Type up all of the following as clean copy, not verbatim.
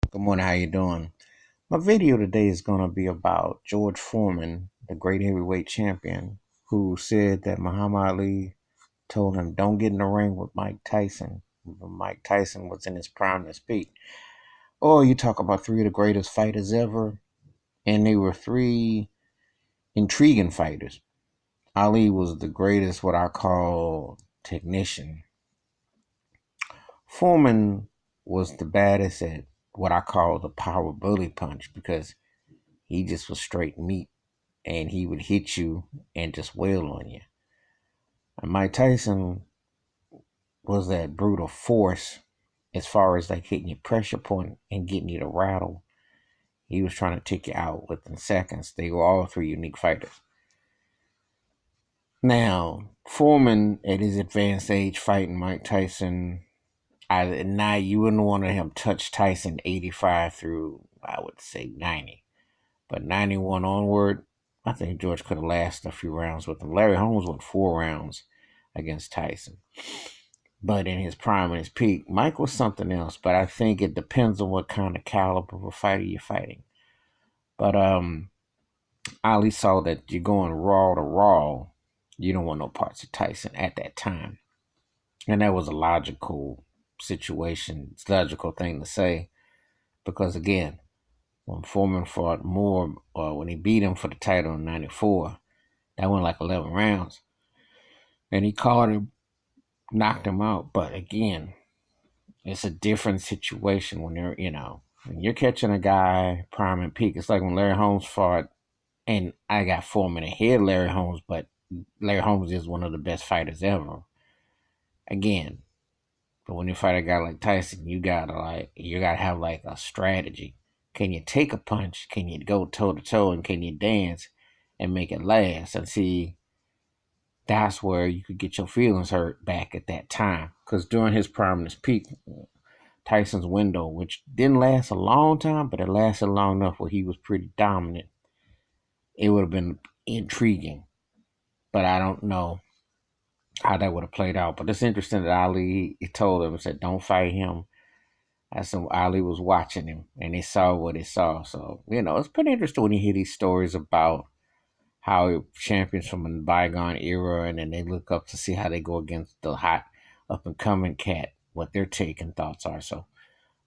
Good morning, how you doing? My video today is going to be about George Foreman, the great heavyweight champion, who said that Muhammad Ali told him don't get in the ring with Mike Tyson when Mike Tyson was in his prime to speak. Oh, you talk about three of the greatest fighters ever, and they were three intriguing fighters. Ali was the greatest, what I call technician. Foreman was the baddest at what I call the power bully punch because he just was straight meat and he would hit you and just wail on you. And Mike Tyson was that brutal force as far as like hitting your pressure point and getting you to rattle. He was trying to take you out within seconds. They were all three unique fighters. Now, Foreman at his advanced age fighting Mike Tyson, now you wouldn't want to him touch Tyson 85 through, I would say, 90. But 91 onward, I think George could have lasted a few rounds with him. Larry Holmes went 4 rounds against Tyson. But in his prime and his peak, Mike was something else. But I think it depends on what kind of caliber of a fighter you're fighting. But Ali saw that you're going raw to raw. You don't want no parts of Tyson at that time. And that was a logical situation, logical thing to say. Because again, when Foreman fought Moore, or when he beat him for the title in '94, that went like 11 rounds. And he caught him, knocked him out. But again, it's a different situation when when you're catching a guy prime and peak. It's like when Larry Holmes fought, and I got Foreman ahead of Larry Holmes, but Larry Holmes is one of the best fighters ever. Again, but when you fight a guy like Tyson, you gotta have like a strategy. Can you take a punch? Can you go toe to toe? And can you dance and make it last? And see, that's where you could get your feelings hurt back at that time. Because during his prime and his peak, Tyson's window, which didn't last a long time, but it lasted long enough where he was pretty dominant, it would have been intriguing. But I don't know how that would have played out. But it's interesting that Ali, he told him, said, don't fight him. That's when Ali was watching him and he saw what he saw. So, it's pretty interesting when you hear these stories about how champions from a bygone era and then they look up to see how they go against the hot up and coming cat, what their take and thoughts are. So,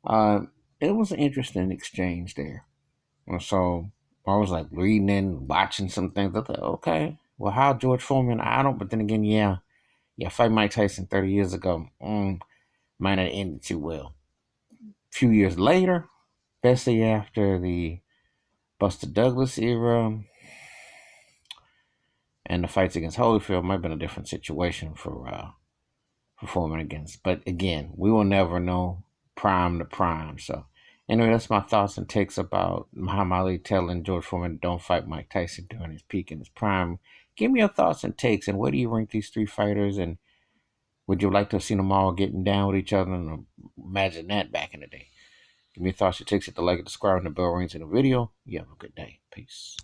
uh, it was an interesting exchange there. And so I was like reading and watching some things. I thought, okay, well, how George Foreman? I don't. But then again, yeah, fight Mike Tyson 30 years ago might not ended too well. A few years later, especially after the Buster Douglas era and the fights against Holyfield, might have been a different situation for Foreman against. But again, we will never know prime to prime. So anyway, that's my thoughts and takes about Muhammad Ali telling George Foreman don't fight Mike Tyson during his peak and his prime. Give me your thoughts and takes, and where do you rank these three fighters? And would you like to have seen them all getting down with each other? And imagine that back in the day. Give me your thoughts, your takes, hit the like, and subscribe, and the bell rings in the video. You have a good day. Peace.